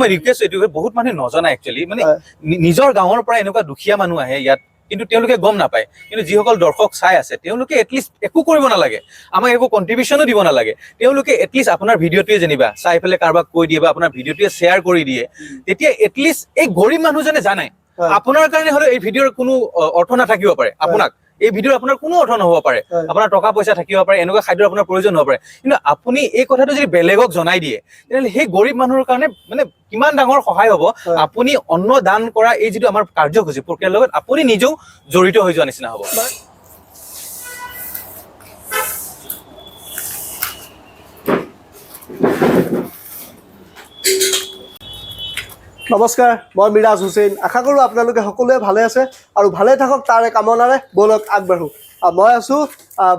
মই ৰিকুৱেষ্ট এইটো বহুত মানুহে নজনা একচুৱেলি মানে নিজৰ গাঁৱৰ পৰা এনেকুৱা দুখীয়া মানুহ আহে ইয়াত কিন্তু তেওঁলোকে গম নাপায় কিন্তু যিসকল দৰ্শক চাই আছে তেওঁলোকে এটলিষ্ট একো কৰিব নালাগে আমাক একো কন্ট্ৰিবিউশনো দিব নালাগে তেওঁলোকে এটলিষ্ট আপোনাৰ ভিডিঅ'টোৱে জানিবা চাই পেলাই কাৰোবাক কৈ দিয়ে বা আপোনাৰ ভিডিঅ'টোৱে শ্বেয়াৰ কৰি দিয়ে তেতিয়া এটলিষ্ট এই গৰীব মানুহজনে জানে আপোনাৰ কাৰণে হলে এই ভিডিঅ'ৰ কোনো অৰ্থ নাথাকিব পাৰে আপোনাক এই ভিডিঅ'ৰ আপোনাৰ কোনো অৰ্থ নহব পাৰে আপোনাৰ টকা পইচা থাকিব পাৰে এনেকুৱা খাদ্যৰ আপোনাৰ প্ৰয়োজন হ'ব পাৰে কিন্তু আপুনি এই কথাটো যদি বেলেগক জনাই দিয়ে তেতিয়াহ'লে সেই গৰীব মানুহৰ কাৰণে মানে কিমান ডাঙৰ সহায় হ'ব আপুনি অন্ন দান কৰা এই যিটো আমাৰ কাৰ্যসূচী প্ৰক্ৰিয়াৰ লগত আপুনি নিজেও জড়িত হৈ যোৱা নিচিনা হ'ব নমস্কাৰ মই মিৰাজ হুছেইন আশা কৰোঁ আপোনালোকে সকলোৱে ভালে আছে আৰু ভালে থাকক তাৰে কামনাৰে বলক আগবাঢ়ো মই আছোঁ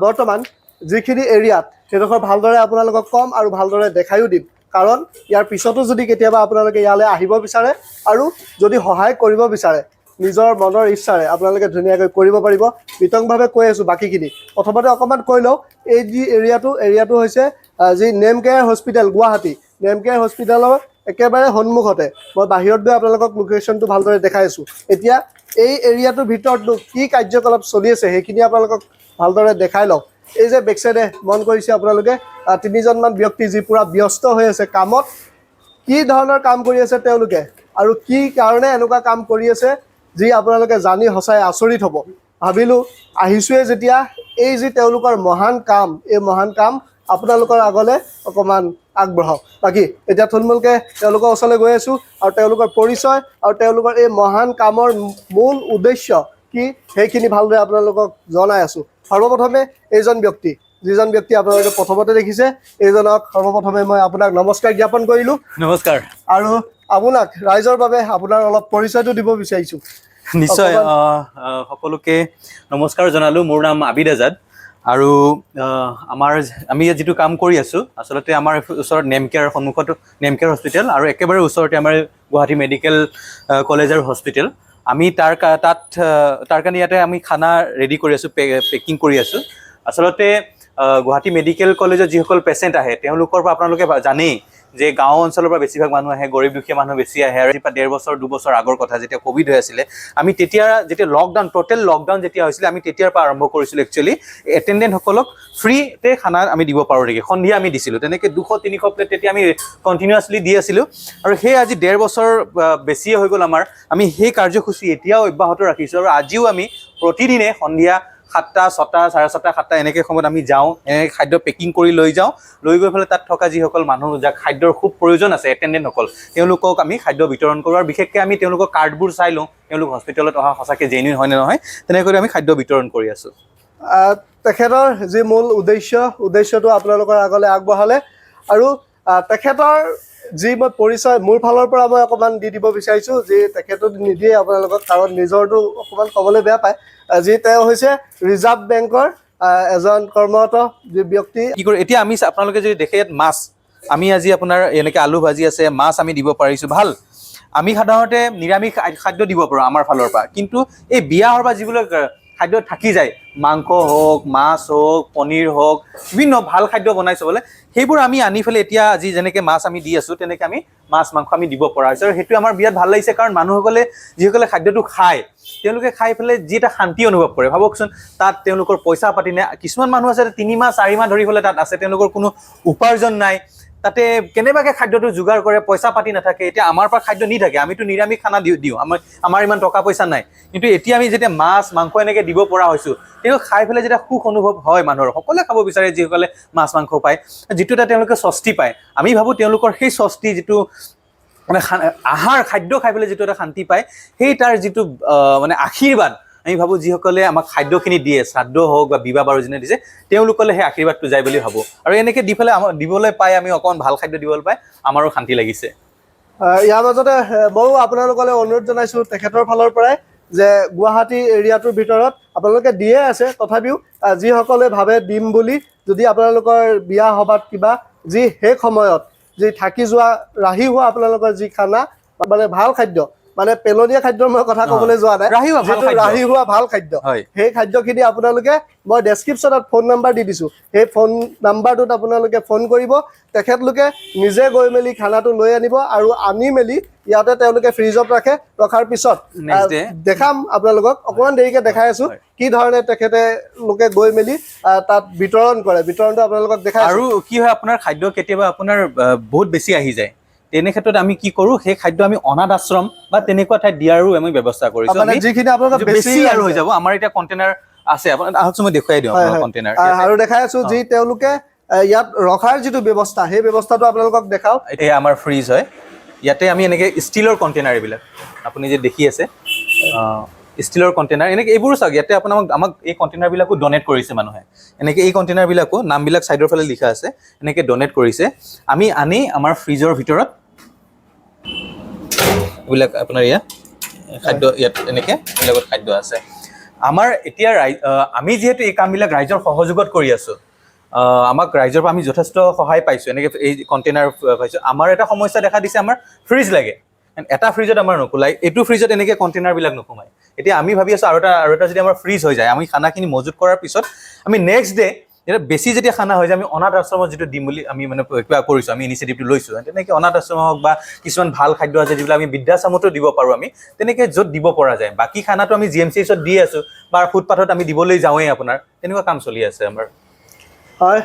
বৰ্তমান যিখিনি এৰিয়াত সেইডোখৰ ভালদৰে আপোনালোকক ক'ম আৰু ভালদৰে দেখায়ো দিম কাৰণ ইয়াৰ পিছতো যদি কেতিয়াবা আপোনালোকে ইয়ালৈ আহিব বিচাৰে আৰু যদি সহায় কৰিব বিচাৰে নিজৰ মনৰ ইচ্ছাৰে আপোনালোকে ধুনীয়াকৈ কৰিব পাৰিব বিতংভাৱে কৈ আছোঁ বাকীখিনি প্ৰথমতে অকণমান কৈ লওঁ এই যি এৰিয়াটো হৈছে যি name care hospital Guwahati name care হস্পিটেলৰ একেবাৰে সন্মুখতে মই বাহিৰত গৈ আপোনালোকক লোকেশ্যনটো ভালদৰে দেখাই আছোঁ এতিয়া এই এৰিয়াটোৰ ভিতৰতনো কি কাৰ্যকলাপ চলি আছে সেইখিনি আপোনালোকক ভালদৰে দেখাই লওক এই যে বেকচাইডে মন কৰিছে আপোনালোকে তিনিজনমান ব্যক্তি যি পূৰা ব্যস্ত হৈ আছে কামত কি ধৰণৰ কাম কৰি আছে তেওঁলোকে আৰু কি কাৰণে এনেকুৱা কাম কৰি আছে যি আপোনালোকে জানি সঁচাই আচৰিত হ'ব ভাবিলোঁ আহিছোঁৱে যেতিয়া এই যি তেওঁলোকৰ মহান কাম এই মহান কাম আপোনালোকৰ আগলৈ অকণমান আগবঢ়াওক বাকী এতিয়া থুলমূলকৈ তেওঁলোকৰ ওচৰলৈ গৈ আছোঁ আৰু তেওঁলোকৰ পৰিচয় আৰু তেওঁলোকৰ এই মহান কামৰ মূল উদ্দেশ্য কি সেইখিনি ভালদৰে আপোনালোকক জনাই আছোঁ সৰ্বপ্ৰথমে এইজন ব্যক্তি যিজন ব্যক্তি আপোনালোকে প্ৰথমতে দেখিছে এইজনক সৰ্বপ্ৰথমে মই আপোনাক নমস্কাৰ জ্ঞাপন কৰিলোঁ নমস্কাৰ আৰু আপোনাক ৰাইজৰ বাবে আপোনাৰ অলপ পৰিচয়টো দিব বিচাৰিছোঁ নিশ্চয় সকলোকে নমস্কাৰ জনালোঁ মোৰ নাম আবিদ আজাদ আৰু আমি যিটো কাম কৰি আছোঁ আচলতে আমাৰ ওচৰত নেম কেয়াৰ সন্মুখত নেম কেয়াৰ হস্পিটেল আৰু একেবাৰে ওচৰতে আমাৰ গুৱাহাটী মেডিকেল কলেজ আৰু হস্পিটেল আমি তাৰ কাৰণে ইয়াতে আমি খানা ৰেডি কৰি আছোঁ পেকিং কৰি আছোঁ আচলতে গুৱাহাটী মেডিকেল কলেজত যিসকল পেচেণ্ট আহে তেওঁলোকৰ পৰা আপোনালোকে জানেই যে গাঁও অঞ্চলৰ পৰা বেছিভাগ মানুহ আহে গৰীব দুখীয়া মানুহ বেছি আহে আৰু 1.5 বছৰ 2 বছৰ আগৰ কথা যেতিয়া কোভিড হৈ আছিলে আমি তেতিয়া যেতিয়া টোটেল লকডাউন যেতিয়া হৈছিলে আমি তেতিয়াৰ পৰা আৰম্ভ কৰিছিলোঁ একচুৱেলি এটেণ্ডেণ্টসকলক ফ্ৰীতে খানা আমি দিব পাৰোঁ নেকি সন্ধিয়া আমি দিছিলোঁ তেনেকৈ 200-300 প্লেট তেতিয়া আমি কণ্টিনিউৱাছলি দি আছিলোঁ আৰু সেই আজি 1.5 বছৰ বেছিয়ে হৈ গ'ল আমাৰ আমি সেই কাৰ্যসূচী এতিয়াও অব্যাহত ৰাখিছোঁ আৰু আজিও আমি প্ৰতিদিনে সন্ধিয়া 7টা 6টা 7:30 7টা এনেকৈ সময়ত আমি যাওঁ এনেকৈ খাদ্য পেকিং কৰি লৈ যাওঁ লৈ গৈ পেলাই তাত থকা যিসকল মানুহ যাক খাদ্যৰ খুব প্ৰয়োজন আছে এটেণ্ডেণ্টসকল তেওঁলোকক আমি খাদ্য বিতৰণ কৰোঁ আৰু বিশেষকৈ আমি তেওঁলোকৰ কাৰ্ডবোৰ চাই লওঁ তেওঁলোক হস্পিটেলত অহা সঁচাকৈ জেনুইন হয়নে নহয় তেনেকৈ আমি খাদ্য বিতৰণ কৰি আছোঁ তেখেতৰ যি মূল উদ্দেশ্যটো আপোনালোকৰ আগলৈ আগবঢ়ালে আৰু তেখেতৰ যি মই পৰিচয় মোৰ ফালৰ পৰা মই অকণমান দি দিব বিচাৰিছোঁ যি তেখেতো নিদিয়ে আপোনালোকক কাৰণ নিজৰটো অকণমান ক'বলৈ বেয়া পায় যি তেওঁ হৈছে ৰিজাৰ্ভ বেংকৰ এজন কৰ্মৰত যি ব্যক্তি কি কৰোঁ এতিয়া আমি আপোনালোকে যদি দেখে ইয়াত মাছ আমি আজি আপোনাৰ এনেকৈ আলু ভাজি আছে মাছ আমি দিব পাৰিছোঁ ভাল আমি সাধাৰণতে নিৰামিষ খাদ্য দিব পাৰোঁ আমাৰ ফালৰ পৰা কিন্তু এই বিয়া বা যিবিলাক খাদ্য থাকি যায় মাংস হওক মাছ হওক পনীৰ হওক বিভিন্ন ভাল খাদ্য বনাই চাবলৈ সেইবোৰ আমি আনি পেলাই এতিয়া আজি যেনেকৈ মাছ আমি দি আছোঁ তেনেকৈ আমি মাছ মাংস আমি দিব পৰা হৈছোঁ আৰু সেইটো আমাৰ বিৰাট ভাল লাগিছে কাৰণ মানুহসকলে যিসকলে খাদ্যটো খায় তেওঁলোকে খাই পেলাই যি এটা শান্তি অনুভৱ কৰে ভাবকচোন তাত তেওঁলোকৰ পইচা পাতি নাই কিছুমান মানুহ আছে 3 মাহ 4 মাহ ধৰি পেলাই তাত আছে তেওঁলোকৰ কোনো উপাৰ্জন নাই তাতে কেনেবাকৈ খাদ্যটো যোগাৰ কৰে পইচা পাতি নাথাকে এতিয়া আমাৰ পৰা খাদ্য নি থাকে আমিতো নিৰামিষ খানা দিওঁ আমাৰ ইমান টকা পইচা নাই কিন্তু এতিয়া আমি যেতিয়া মাছ মাংস এনেকৈ দিব পৰা হৈছোঁ তেওঁ খাই পেলাই যেতিয়া সুখ অনুভৱ হয় মানুহৰ সকলোৱে খাব বিচাৰে যিসকলে মাছ মাংস পায় যিটো এটা তেওঁলোকে স্বস্তি পায় আমি ভাবোঁ তেওঁলোকৰ সেই স্বস্তি যিটো মানে আহাৰ খাদ্য খাই পেলাই যিটো এটা শান্তি পায় সেই তাৰ যিটো মানে আশীৰ্বাদ আমি ভাবোঁ যিসকলে আমাক খাদ্যখিনি দিয়ে শ্ৰাদ্ধ হওক বা বিবাহ বাৰু যোনে দিছে তেওঁলোকলৈ সেই আশীৰ্বাদটো যায় বুলি ভাবোঁ আৰু এনেকৈ দি পেলাই দিবলৈ পাই আমি অকণমান ভাল খাদ্য দিবলৈ পাই আমাৰো শান্তি লাগিছে ইয়াৰ মাজতে ময়ো আপোনালোকলৈ অনুৰোধ জনাইছোঁ তেখেতৰ ফালৰ পৰাই যে গুৱাহাটী এৰিয়াটোৰ ভিতৰত আপোনালোকে দিয়ে আছে তথাপিও যিসকলে ভাবে দিম বুলি যদি আপোনালোকৰ বিয়া সভাত কিবা যি শেষ সময়ত যি থাকি যোৱা ৰাহি হোৱা আপোনালোকৰ যি খানা মানে ভাল খাদ্য মানে পেলনীয়া খাদ্যৰ মই কথা ক'বলৈ যোৱা নাই ৰাহি হোৱা ভাল খাদ্য সেই খাদ্যখিনি আপোনালোকে মই ডেছক্ৰিপশ্যনত ফোন নাম্বাৰ দি দিছোঁ সেই ফোন নাম্বাৰটোত আপোনালোকে ফোন কৰিব তেখেতলোকে নিজে গৈ মেলি খানাটো লৈ আনিব আৰু আনি মেলি ইয়াতে তেওঁলোকে ফ্ৰিজত ৰখাৰ পিছত দেখাম আপোনালোকক অকণমান দেৰিকৈ দেখাই আছোঁ কি ধৰণে তেখেতলোকে গৈ মেলি তাত বিতৰণ কৰে বিতৰণটো আপোনালোকক দেখাই আৰু কি হয় আপোনাৰ খাদ্য কেতিয়াবা আপোনাৰ বহুত বেছি আহি যায় তেনে ক্ষেত্ৰত আমি কি কৰোঁ সেই খাদ্য আমি অনাথ আশ্ৰম বা তেনেকুৱা ঠাইত দিয়াৰো আমি ব্যৱস্থা কৰিছোঁ যিখিনি আপোনালোকক বেছি আৰু হৈ যাব আমাৰ এতিয়া কণ্টেইনাৰ আছে আপোনাৰ আহকচোন মই দেখুৱাই দিওঁ কণ্টেইনাৰ আৰু দেখাই আছোঁ যি তেওঁলোকে ইয়াত ৰখাৰ যিটো ব্যৱস্থা সেই ব্যৱস্থাটো আপোনালোকক দেখাওঁ এতিয়া আমাৰ ফ্ৰিজ হয় ইয়াতে আমি এনেকৈ ষ্টিলৰ কণ্টেইনাৰ এইবিলাক আপুনি যে দেখি আছে ষ্টিলৰ কণ্টেইনাৰ এনেকৈ এইবোৰো চাওক ইয়াতে আপোনাক আমাক এই কণ্টেইনাৰবিলাকো ডনেট কৰিছে মানুহে এনেকৈ এই কণ্টেইনাৰবিলাকো নামবিলাক ছাইডৰ ফালে লিখা আছে এনেকৈ ডনেট কৰিছে আমি আনি আমাৰ ফ্ৰিজৰ ভিতৰত এইবিলাক আপোনাৰ ইয়াত খাদ্য ইয়াত এনেকৈ এইবিলাকত খাদ্য আছে আমাৰ এতিয়া আমি যিহেতু এই কামবিলাক ৰাইজৰ সহযোগত কৰি আছোঁ আমাক ৰাইজৰ পৰা আমি যথেষ্ট সহায় পাইছোঁ এনেকৈ এই কণ্টেইনাৰ পাইছোঁ আমাৰ এটা সমস্যা দেখা দিছে আমাৰ ফ্ৰিজ লাগে এটা ফ্ৰিজত আমাৰ নোকোলাই এইটো ফ্ৰিজত এনেকৈ কণ্টেইনাৰবিলাক নোসোমায় এতিয়া আমি ভাবি আছোঁ আৰু এটা যদি আমাৰ ফ্ৰিজ হৈ যায় আমি খানাখিনি মজুত কৰাৰ পিছত আমি নেক্সট ডে এতিয়া বেছি যেতিয়া খানা হৈ যায় আমি অনাথ আশ্ৰমত যিটো দিম বুলি আমি মানে কিবা কৰিছোঁ আমি ইনিচিয়েটিভটো লৈছোঁ তেনেকৈ অনাথ আশ্ৰম হওক বা কিছুমান ভাল খাদ্য আছে যিবিলাক আমি বৃদ্ধাশ্ৰমতো দিব পাৰোঁ আমি তেনেকৈ য'ত দিব পৰা যায় বাকী খানাটো আমি GMCHত দি আছোঁ বা ফুটপাথত আমি দিবলৈ যাওঁৱেই আপোনাৰ তেনেকুৱা কাম চলি আছে আমাৰ হয়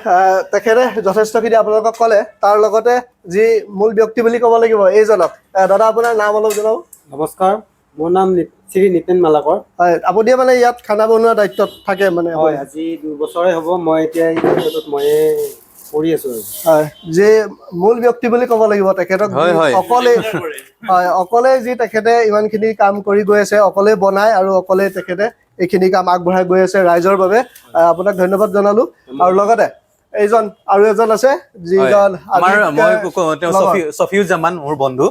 তেখেতে যথেষ্টখিনি আপোনালোকক ক'লে তাৰ লগতে যি মূল ব্যক্তি বুলি ক'ব লাগিব এইজনক দাদা আপোনাৰ নাম অলপ জনাব নমস্কাৰ মোৰ নাম শ্ৰী নিতেন মালাকৰ হয় আপুনি মানে ইয়াত খানা বনোৱা দায়িত্বত থাকে মানে হয় আজি 2 বছৰে হ'ব মই এতিয়া এই ক্ষেত্ৰত মই কৰি আছোঁ হয় যে মূল ব্যক্তি বুলি ক'ব লাগিব তেখেতক অকলে যি তেখেতে ইমানখিনি কাম কৰি গৈ আছে অকলে বনাই আৰু অকলে তেখেতে এইখিনি কাম আগবঢ়াই গৈ আছে ৰাইজৰ বাবে আপোনাক ধন্যবাদ জনালোঁ আৰু লগতে এইজন আৰু এজন আছে যিজন ছফিউজ্জামান মোৰ বন্ধু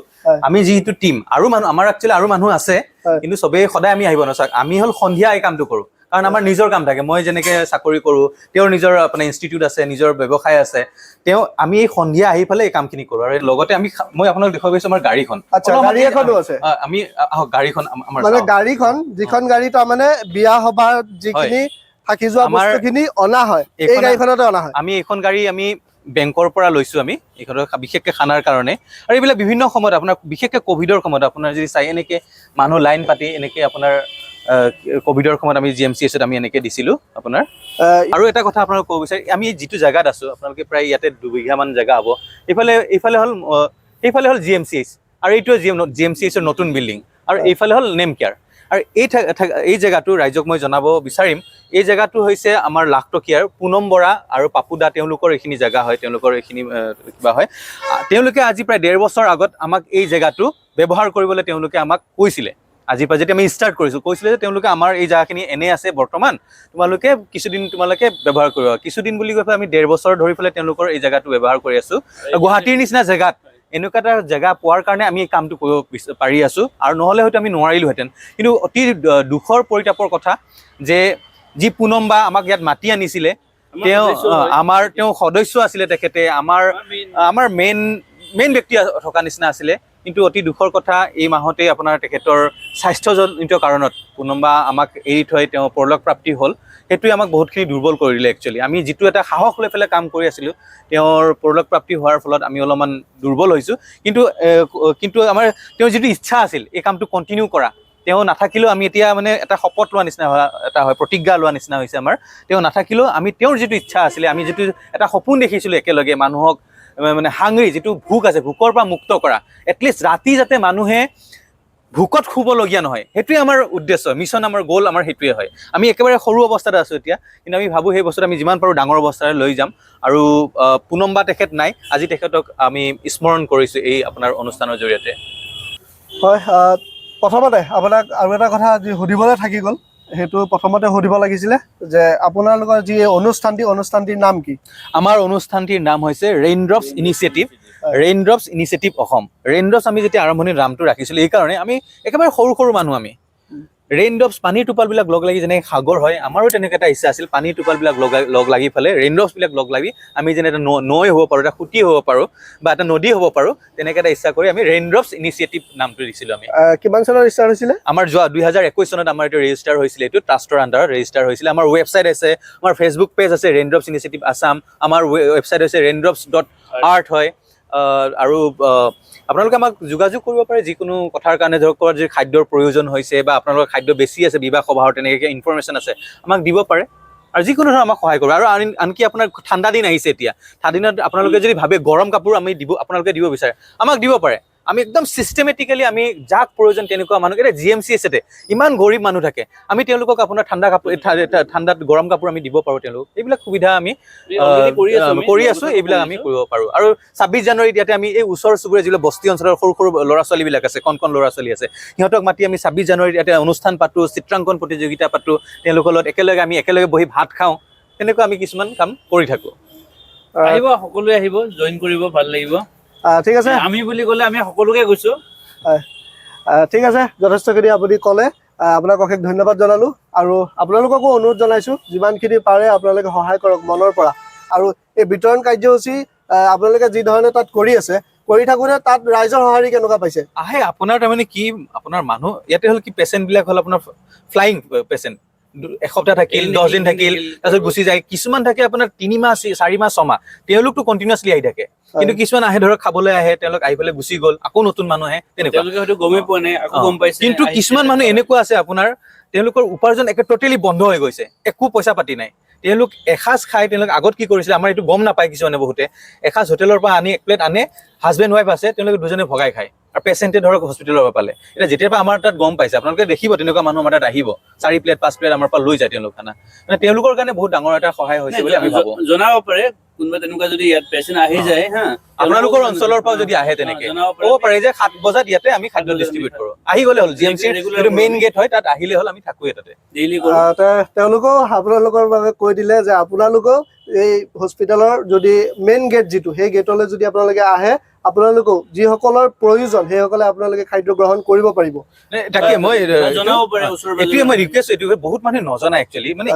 আমি যিটো টীম আৰু মানুহ আমাৰ একচুৱেলি আৰু মানুহ আছে কিন্তু চবেই সদায় আমি আহিব নাচাওক আমি হ'ল সন্ধিয়া এই কামটো কৰোঁ কাৰণ আমাৰ নিজৰ কাম থাকে মই যেনেকৈ চাকৰি কৰোঁ তেওঁৰ নিজৰ আপোনাৰ ইনষ্টিটিউট আছে নিজৰ ব্যৱসায় আছে আমি এই সন্ধিয়া আহি পেলাই এই কামখিনি কৰোঁ আৰু লগতে মই আপোনাক দেখুৱাই গৈছোঁ আমাৰ গাড়ীখন গাড়ী এখনো আছে আমি আহক গাড়ীখন আমাৰ মানে গাড়ীখন যিখন গাড়ী তাৰমানে বিয়া সভাৰ যিখিনি থাকি যোৱা বস্তুখিনি অনা হয় এই গাড়ীখনতে অনা হয় আমি এইখন গাড়ী আমি বেংকৰ পৰা লৈছোঁ আমি এইখনৰ বিশেষকৈ খানাৰ কাৰণে আৰু এইবিলাক বিভিন্ন সময়ত আপোনাৰ বিশেষকৈ ক'ভিডৰ সময়ত আপোনাৰ যদি চাই এনেকৈ মানুহ লাইন পাতি এনেকৈ আপোনাৰ ক'ভিডৰ সময়ত আমি GMCHত আমি এনেকৈ দিছিলোঁ আপোনাৰ আৰু এটা কথা আপোনালোক ক'ব বিচাৰি আমি যিটো জেগাত আছোঁ আপোনালোকে প্ৰায় ইয়াতে 2 বিঘামান জেগা হ'ব এইফালে হ'ল GMCH আৰু এইটোৱে GMCHৰ নতুন বিল্ডিং আৰু এইফালে হ'ল নেম কেয়াৰ আৰু এই জেগাটো ৰাইজক মই জনাব বিচাৰিম এই জেগাটো হৈছে আমাৰ লাখটকীয়াৰ পুনম বৰা আৰু পাপুদা তেওঁলোকৰ এইখিনি জেগা হয় তেওঁলোকৰ এইখিনি কিবা হয় তেওঁলোকে আজি প্ৰায় 1.5 বছৰ আগত আমাক এই জেগাটো ব্যৱহাৰ কৰিবলৈ তেওঁলোকে আমাক কৈছিলে আজিৰ পৰা যেতিয়া আমি ষ্টাৰ্ট কৰিছোঁ কৈছিলে যে তেওঁলোকে আমাৰ এই জেগাখিনি এনে আছে বৰ্তমান তোমালোকে কিছুদিন ব্যৱহাৰ কৰিবা কিছুদিন বুলি কৈ পেলাই আমি 1.5 বছৰ ধৰি পেলাই তেওঁলোকৰ এই জেগাটো ব্যৱহাৰ কৰি আছোঁ গুৱাহাটীৰ নিচিনা জেগাত এনেকুৱা এটা জেগা পোৱাৰ কাৰণে আমি এই কামটো কৰিব পাৰি আছোঁ আৰু নহ'লে হয়তো আমি নোৱাৰিলোহেঁতেন কিন্তু অতি দুখৰ পৰিতাপৰ কথা যে যি পুনম বা আমাক ইয়াত মাতি আনিছিলে তেওঁ সদস্য আছিলে তেখেতে আমাৰ মেইন ব্যক্তি থকা নিচিনা আছিলে কিন্তু অতি দুখৰ কথা এই মাহতে আপোনাৰ তেখেতৰ স্বাস্থ্যজনিত কাৰণত পুনমবা আমাক এৰি থৈ তেওঁ পৰলোক প্ৰাপ্তি হ'ল সেইটোৱে আমাক বহুতখিনি দুৰ্বল কৰিলে একচুৱেলি আমি যিটো এটা সাহস লৈ পেলাই কাম কৰি আছিলোঁ তেওঁৰ পৰলোক প্ৰাপ্তি হোৱাৰ ফলত আমি অলপমান দুৰ্বল হৈছোঁ কিন্তু আমাৰ তেওঁৰ যিটো ইচ্ছা আছিল এই কামটো কণ্টিনিউ কৰা তেওঁ নাথাকিলেও আমি এতিয়া মানে এটা শপত লোৱা নিচিনা এটা হয় প্ৰতিজ্ঞা লোৱা নিচিনা হৈছে আমাৰ তেওঁ নাথাকিলেও আমি তেওঁৰ যিটো ইচ্ছা আছিলে আমি যিটো এটা সপোন দেখিছিলোঁ একেলগে মানুহক মানে হাংৰি যিটো ভোক আছে ভোকৰ পৰা মুক্ত কৰা এটলিষ্ট ৰাতি যাতে মানুহে ভোকত শুবলগীয়া নহয় সেইটোৱে আমাৰ উদ্দেশ্য মিছন আমাৰ গ'ল আমাৰ সেইটোৱে হয় আমি একেবাৰে সৰু অৱস্থাতে আছোঁ এতিয়া কিন্তু আমি ভাবোঁ সেই বস্তুটো আমি যিমান পাৰোঁ ডাঙৰ অৱস্থাৰে লৈ যাম আৰু পুনমবা তেখেত নাই আজি তেখেতক আমি স্মৰণ কৰিছোঁ এই আপোনাৰ অনুষ্ঠানৰ জৰিয়তে হয় প্ৰথমতে আপোনাক আৰু এটা কথা সুধিবলৈ থাকি গ'ল সেইটো প্ৰথমতে সুধিব লাগিছিলে যে আপোনালোকৰ যি অনুষ্ঠানটিৰ নাম কি আমাৰ অনুষ্ঠানটিৰ নাম হৈছে ৰেইনড্ৰপছ ইনিচিয়েটিভ অসম ৰেইনড্ৰপছ আমি যেতিয়া আৰম্ভণিৰ নামটো ৰাখিছিলোঁ এইকাৰণে আমি একেবাৰে সৰু মানুহ আমি ৰেইনড্ৰপছ পানীৰ টোপালবিলাক লগ লাগি যেনেকৈ সাগৰ হয়, আমাৰো তেনেকৈ এটা ইচ্ছা আছিল পানীৰ টোপালবিলাক লগ লাগি পেলাই ৰেইনড্ৰপছবিলাক লগ লাগি আমি যেনে এটা নৈ হ'ব পাৰোঁ, এটা সুঁতি হ'ব পাৰোঁ বা এটা নদী হ'ব পাৰোঁ, তেনেকৈ এটা ইচ্ছা কৰি আমি ৰেইনড্ৰপছ ইনিচিয়েটিভ নামটো দিছিলোঁ আমি। কিমান চনত ষ্টাৰ্ট হৈছিলে? আমাৰ যোৱা 2021 চনত আমাৰ এইটো ৰেজিষ্টাৰ হৈছিলে, এইটো ট্ৰাষ্টৰ আণ্ডাৰত ৰেজিষ্টাৰ হৈছিলে। আমাৰ ৱেবছাইট আছে, আমাৰ ফেচবুক পেজ আছে ৰেইনড্ৰপছ ইনিচিয়েটিভ আছাম, আমাৰ ৱেবছাইট হৈছে raindrops.art হয়। আৰু আপোনালোকে আমাক যোগাযোগ কৰিব পাৰে যিকোনো কথাৰ কাৰণে, ধৰক ক'ৰবাত যদি খাদ্যৰ প্ৰয়োজন হৈছে বা আপোনালোকৰ খাদ্য বেছি আছে, বিবাহ সবাহৰ তেনেকৈ ইনফৰমেশ্যন আছে, আমাক দিব পাৰে আৰু যিকোনো ধৰণৰ আমাক সহায় কৰিব। আৰু আনকি আপোনাৰ ঠাণ্ডা দিন আহিছে এতিয়া, ঠাণ্ডা দিনত আপোনালোকে যদি ভাবে গৰম কাপোৰ আমি আপোনালোকে দিব বিচাৰে, আমাক দিব পাৰে। আমি একদম চিষ্টেমেটিকেলি আমি যাক প্ৰয়োজন তেনেকুৱা মানুহ, এতিয়া GMCHতে ইমান গৰীব মানুহ থাকে, আমি তেওঁলোকক আপোনাৰ ঠাণ্ডাত গৰম কাপোৰ আমি দিব পাৰোঁ। তেওঁলোক এইবিলাক সুবিধা আমি কৰি আছোঁ, এইবিলাক আমি কৰিব পাৰোঁ। আৰু 26 জানুৱাৰীত ইয়াতে আমি এই ওচৰ চুবুৰীয়া যিবিলাক বস্তি অঞ্চলৰ সৰু সৰু ল'ৰা ছোৱালীবিলাক আছে, কণ ল'ৰা ছোৱালী আছে, সিহঁতক মাতি আমি 26 জানুৱাৰীত ইয়াতে অনুষ্ঠান পাতোঁ, চিত্ৰাংকন প্ৰতিযোগিতা পাতোঁ, তেওঁলোকৰ লগত একেলগে বহি ভাত খাওঁ, তেনেকুৱা আমি কিছুমান কাম কৰি থাকোঁ। আহিব, সকলোৱে আহিব, জইন কৰিব, ভাল লাগিব। ঠিক আছে, আমি বুলি ক'লে আমি সকলোকে কৈছোঁ। ঠিক আছে, যথেষ্টখিনি আপুনি ক'লে, আপোনাক অশেষ ধন্যবাদ জনালোঁ। আৰু আপোনালোককো অনুৰোধ জনাইছোঁ, যিমানখিনি পাৰে আপোনালোকে সহায় কৰক মনৰ পৰা। আৰু এই বিতৰণ কাৰ্যসূচী আপোনালোকে যি ধৰণে তাত কৰি আছে, কৰি থাকোঁতে তাত ৰাইজৰ সঁহাৰি কেনেকুৱা পাইছে? আহে আপোনাৰ তাৰমানে কি, আপোনাৰ মানুহ ইয়াতে হ'ল কি, পেচেণ্টবিলাক হ'ল আপোনাৰ ফ্লাইং পেচেণ্ট, এসপ্তাহ থাকিল, 10 দিন থাকিল, তাৰপিছত গুচি যায়। কিছুমান থাকে আপোনাৰ 3 মাহ 4 মাহ 6 মাহ, তেওঁলোকতো কণ্টিনিউৱাছলি আহি থাকে। কিন্তু কিছুমান আহে ধৰক খাবলৈ আহে, তেওঁলোক আহি পেলাই গুচি গ'ল, আকৌ নতুন মানুহ আহে, তেনেকুৱা। তেওঁলোকে হয়তো গমেই পোৱা নাই, আকৌ গম পাইছে। কিন্তু কিছুমান মানুহ এনেকুৱা আছে আপোনাৰ, তেওঁলোকৰ উপাৰ্জন একে টোটেলি বন্ধ হৈ গৈছে, একো পইচা পাতি নাই। তেওঁলোক এসাঁজ খাই, তেওঁলোক আগত কি কৰিছিলে আমাৰ এইটো গম নাপায় কিছুমানে, বহুতে এসাঁজ হোটেলৰ পৰা আনি 1 প্লেট আনে, হাজবেণ্ড ৱাইফ আছে, তেওঁলোকে দুজনে ভগাই খায়, আৰু পেচেণ্টে ধৰক হস্পিটেলৰ পৰা পালে। এতিয়া যেতিয়াৰ পৰা আমাৰ তাত গম পাইছে, আপোনালোকে দেখিব তেনেকুৱা মানুহ আমাৰ তাত আহিব, 4 প্লেট 5 প্লেট আমাৰ পৰা লৈ যায় তেওঁলোক খানা। মানে তেওঁলোকৰ কাৰণে বহুত ডাঙৰ এটা সহায় হৈছে বুলি আমি ভাবোঁ। জনাব পাৰে কোনোবা তেনেকুৱা যদি ইয়াত পেচেণ্ট আহি যায়, আপোনালোকৰ অঞ্চলৰ পৰা যদি আহে তেনেকে ক'ব পাৰে যে 7 বজাত ইয়াতে আমি খাদ্য ডিষ্ট্ৰিবিউট কৰোঁ, আহি গ'লে হ'ল। GMC যিটো মেইন গেট হয়, তাত আহিলে হ'ল, আমি থাকোঁৱে তাতে ডেইলি। তেওঁলোকেও আপোনালোকৰ বাবে কৈ দিলে যে আপোনালোকেও এই হস্পিটেলৰ যদি মেইন গেট যিটো, সেই গেটলৈ যদি আপোনালোকে আহে, আপোনালোকেও যিসকলৰ প্ৰয়োজন সেইসকলে আপোনালোকে খাদ্য গ্ৰহণ কৰিব পাৰিব। তাকে মই জনাব পাৰে, এইটোৱে মই ৰিকুৱেষ্ট, এইটোৱে বহুত মানুহে নজনায় একচুৱেলি, মানে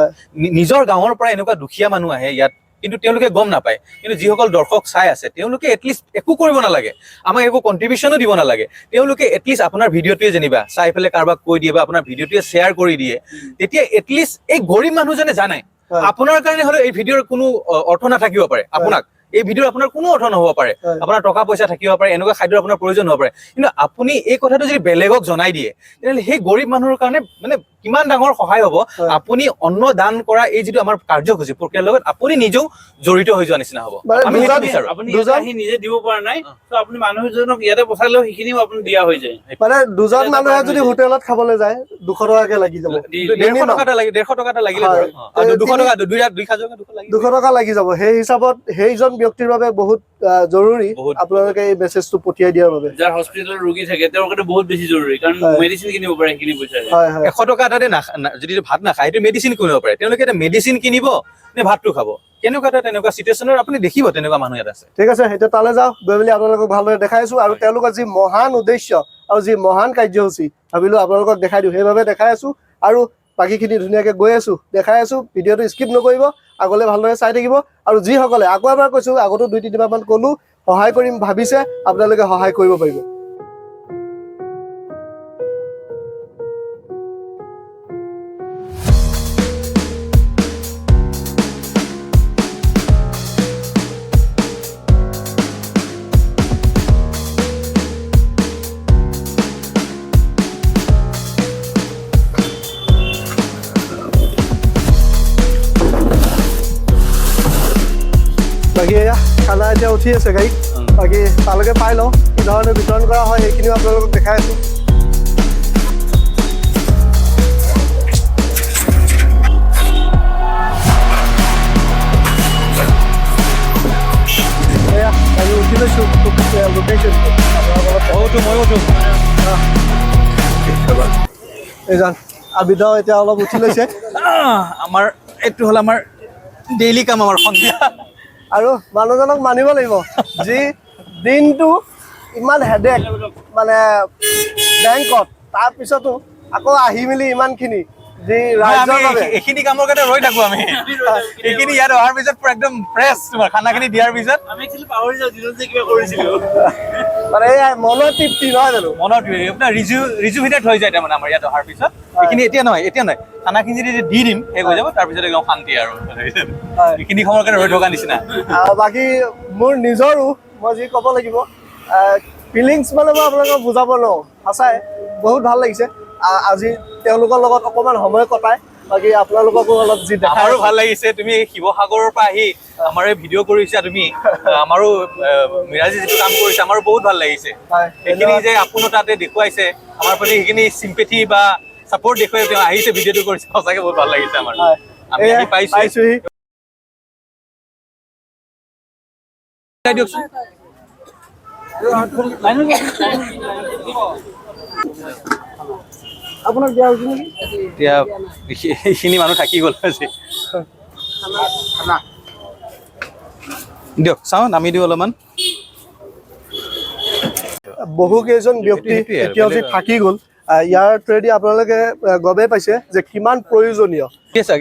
নিজৰ গাঁৱৰ পৰা এনেকুৱা দুখীয়া মানুহ আহে ইয়াত, কিন্তু তেওঁলোকে গম নাপায়। কিন্তু যিসকল দৰ্শক চাই আছে, তেওঁলোকে এটলিষ্ট একো কৰিব নালাগে, আমাক একো কণ্ট্ৰিবিউশ্যনো দিব নালাগে, তেওঁলোকে এটলিষ্ট আপোনাৰ ভিডিঅ'টোৱে যেনিবা চাই পেলাই কাৰোবাক কৈ দিয়ে বা আপোনাৰ ভিডিঅ'টোৱে শ্বেয়াৰ কৰি দিয়ে, তেতিয়া এটলিষ্ট এই গৰীব মানুহজনে জানে আপোনাৰ কাৰণে হ'লে এই ভিডিঅ'ৰ কোনো অৰ্থ নাথাকিব পাৰে। আপোনাক এই ভিডিঅ'ৰ আপোনাৰ কোনো অৰ্থ নহ'ব পাৰে, আপোনাৰ টকা পইচা থাকিব পাৰে, এনেকুৱা খাদ্যৰ আপোনাৰ প্ৰয়োজন হ'ব পাৰে, কিন্তু আপুনি এই কথাটো যদি বেলেগক জনাই দিয়ে, তেনেহ'লে সেই গৰীব মানুহৰ কাৰণে মানে কিমান ডাঙৰ সহায় হ'ব। আপুনি অন্ন দান কৰা এই যিটো আমাৰ কাৰ্যসূচী প্ৰক্ৰিয়াৰ লগত আপুনি নিজেও জড়িত হৈ যোৱা নিচিনা হ'ব। আমি সেইটো বিচাৰোঁ। আপুনি আহি নিজে দিব পৰা নাই, তো আপুনি মানুহজনক ইয়াতে পঠালেও সেইখিনিও আপুনি দিয়া হৈ যায়। মানে দুজন মানুহে যদি হোটেলত খাবলৈ যায় 200 টকাকে লাগি যাব, 150 টকা এটা লাগিলে 200 টকা লাগি যাব। সেই হিচাপত সেইজন ব্যক্তিৰ বাবে বহুত জৰুৰী আপোনালোকে এই মেছেজটো পঠিয়াই দিয়াৰ বাবে। যাৰ হস্পিটেলৰ ৰোগী থাকে তেওঁৰ কাৰণে বহুত বেছি জৰুৰী, কাৰণ মেডিচিন কিনিব পাৰে সেইখিনি পইচা। 100 টকা এটাতে যদি ভাত নাখায়, সেইটো মেডিচিন কিনিব পাৰে। তেওঁলোকে এটা মেডিচিন কিনিব নে ভাতটো খাব, তেনেকুৱা চিটুৱেশ্যনৰ আপুনি দেখিব তেনেকুৱা মানুহ ইয়াত আছে। ঠিক আছে, এতিয়া তালৈ যাওঁ, গৈ মেলি আপোনালোকক ভালদৰে দেখাইছোঁ। আৰু তেওঁলোকৰ যি মহান উদ্দেশ্য আৰু যি মহান কাৰ্যসূচী ভাবিলোঁ আপোনালোকক দেখাই দিওঁ, সেইবাবে দেখাই আছোঁ। আৰু বাকীখিনি ধুনীয়াকৈ গৈ আছোঁ, দেখাই আছোঁ। ভিডিঅ'টো স্কিপ নকৰিব, আগলৈ ভালদৰে চাই থাকিব। আৰু যিসকলে আকৌ এবাৰ কৈছোঁ, আগতো 2-3বাৰমান ক'লোঁ, সহায় কৰিম ভাবিছে, আপোনালোকে সহায় কৰিব পাৰিব। বাকী এয়া খানা এতিয়া উঠি আছে গাড়ীত, বাকী তালৈকে পাই লওঁ, কি ধৰণে বিতৰণ কৰা হয় সেইখিনিও আপোনালোকক দেখাই আছোঁ। এয়া গাড়ী উঠি লৈছোঁ, লোকেশ্যন এইজন আবিদাও এতিয়া অলপ উঠি লৈছে। আমাৰ এইটো হ'ল আমাৰ ডেইলি কাম, আমাৰ সন্ধিয়া। আৰু মানুহজনক মানিব লাগিব, যি দিনটো ইমান হেডেক, মানে বেংকত, তাৰপিছতো আকৌ আহি মেলি ইমানখিনি যি আমি ৰাইজৰ বাবে এইখিনি কামৰ কাৰণে ৰৈ থাকো আমি এইখিনি ইয়াত অহাৰ পিছত পুৰা একদম ফ্ৰেছ তোমাৰ খানাখিনি দিয়াৰ পিছত আমি একচুৱেলি পাহৰি যাওঁ দিনত যে কিবা কৰিছিলো মানে এই মনৰ তৃপ্তি নহয় জানো মনত আপোনাৰ ৰিজুভিনেট হৈ যায় তাৰমানে আমাৰ ইয়াত অহাৰ পিছত এইখিনি এতিয়া নহয় খানাখিনি যদি দি দিম শেষ হৈ যাব তাৰপিছত একদম শান্তি আৰু এইখিনি সময়ৰ কাৰণে ৰৈ থকা নিচিনা বাকী মোৰ নিজৰো মই যি ক'ব লাগিব ফিলিংছ মানে মই আপোনালোকক বুজাব নোৱাৰোঁ সঁচাই বহুত ভাল লাগিছে আজি তেওঁলোকৰ লগত অকণমান সময় কটাই বাকী আপোনালোককো অলপ যি দেখা আমাৰো ভাল লাগিছে তুমি শিৱসাগৰৰ পৰা আহি আমাৰ এই ভিডিঅ' কৰিছা তুমি আমাৰো মিৰাজে যিটো কাম কৰিছে আমাৰো বহুত ভাল লাগিছে সেইখিনি যে আপোনাৰ তাতে দেখুৱাইছে আমাৰ প্ৰতি সেইখিনি চিম্পেথি বা ছাপৰ্ট দেখুৱাই তেওঁ আহিছে ভিডিঅ'টো কৰিছে সঁচাকৈ বহুত ভাল লাগিছে আমাৰ আমি আহি পাইছোহি দিয়কচোন আপোনাক দিয়া হৈছে নেকি এতিয়া এইখিনি মানুহ থাকি গ'ল আজি দিয়ক চাওঁ নামি দিওঁ অলপমান বহু কেইজন ব্যক্তি এতিয়াও যে থাকি গ'ল ইয়াৰ থ্ৰুৱেদি আপোনালোকে গমেই পাইছে যে কিমান প্ৰয়োজনীয়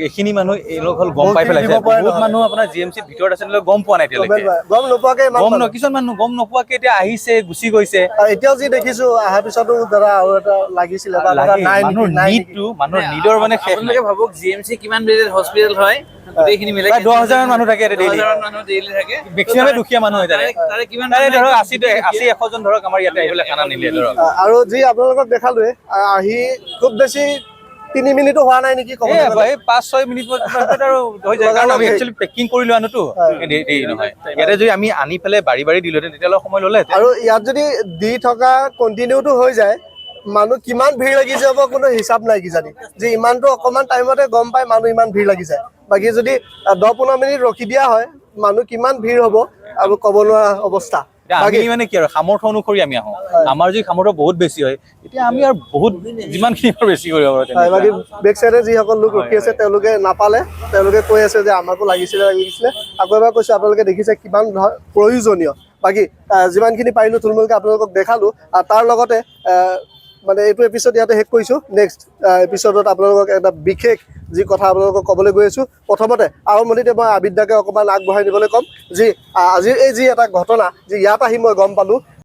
এইখিনি মানুহ এওঁলোক হ'ল গম পাই পেলাইছে বহুত মানুহ আপোনাৰ GMCৰ ভিতৰত আছে গম পোৱা নাই এতিয়ালৈকে গম নোপোৱাকে কিছুমান মানুহ গম নোপোৱাকে এতিয়া আহিছে গুচি গৈছে এতিয়াও যি দেখিছো অহাৰ পিছতো দাদা আৰু এটা লাগিছিলে বা দাদা নাই মানুহৰ নিডৰ মানে আপোনালোকে ভাবক GMC কিমান বেডেড হস্পিটেল হয় গোটেইখিনি মিলাই 10,000 মানুহ থাকে ইয়াতে ডেইলি 10,000 মানুহ ডেইলি থাকে মেক্সিমামে দুখীয়া মানুহ হয় তাৰে কিমান ধৰক 80-100 জন ধৰক আমাৰ ইয়াতে আহিবলৈ খানা নিলে ধৰক আৰু যি আপোনালোকক দেখালোৱে আহি খুব বেছি 3 মিনিটো হোৱা নাই নেকি ক'ব এই 5-6 মিনিট আৰু হৈ যায় কাৰণ আমি একচুৱেলি পেকিং কৰি লোৱা নতো দেৰি নহয় ইয়াতে যদি আমি আনি পেলাই বাৰী দিলোহেঁতেন তেতিয়ালৈ সময় ল'লে আৰু ইয়াত যদি দি থকা কণ্টিনিউটো হৈ যায় মানুহ কিমান ভিৰ লাগি যাব কোনো হিচাপ নাই কিজানি যে ইমানটো অকণমান টাইমতে গম পাই মানুহ ইমান ভিৰ লাগি যায় বাকী যদি 10-15 মিনিট ৰখি দিয়া হয় মানুহ কিমান ভিৰ হ'ব আৰু ক'ব নোৱাৰা অৱস্থা আমি মানে কি আৰু সামৰ্থ্য অনুসৰি আমি আহোঁ আমাৰ যদি সামৰ্থ্য বহুত বেছি হয় এতিয়া আমি আৰু বহুত যিমানখিনি বেছি কৰিব পাৰোঁ বাকী বেক চাইডে যিসকল লোক ৰখি আছে তেওঁলোকে নাপালে তেওঁলোকে কৈ আছে যে আমাকো লাগিছিলে আকৌ এবাৰ কৈছোঁ আপোনালোকে দেখিছে কিমান প্ৰয়োজনীয় বাকী যিমানখিনি পাৰিলোঁ থুলমূলকৈ আপোনালোকক দেখালোঁ আৰু তাৰ লগতে মানে এইটো এপিছড ইয়াতে শেষ কৰিছোঁ নেক্সট এপিছডত আপোনালোকক এটা বিশেষ যি কথা আপোনালোকক ক'বলৈ গৈ আছোঁ প্ৰথমতে আৰম্ভণিতে মই আবিদ্যাকে অকণমান আগবঢ়াই নিবলৈ ক'ম যি আজিৰ এই যি এটা ঘটনা যি ইয়াত আহি মই গম পালোঁ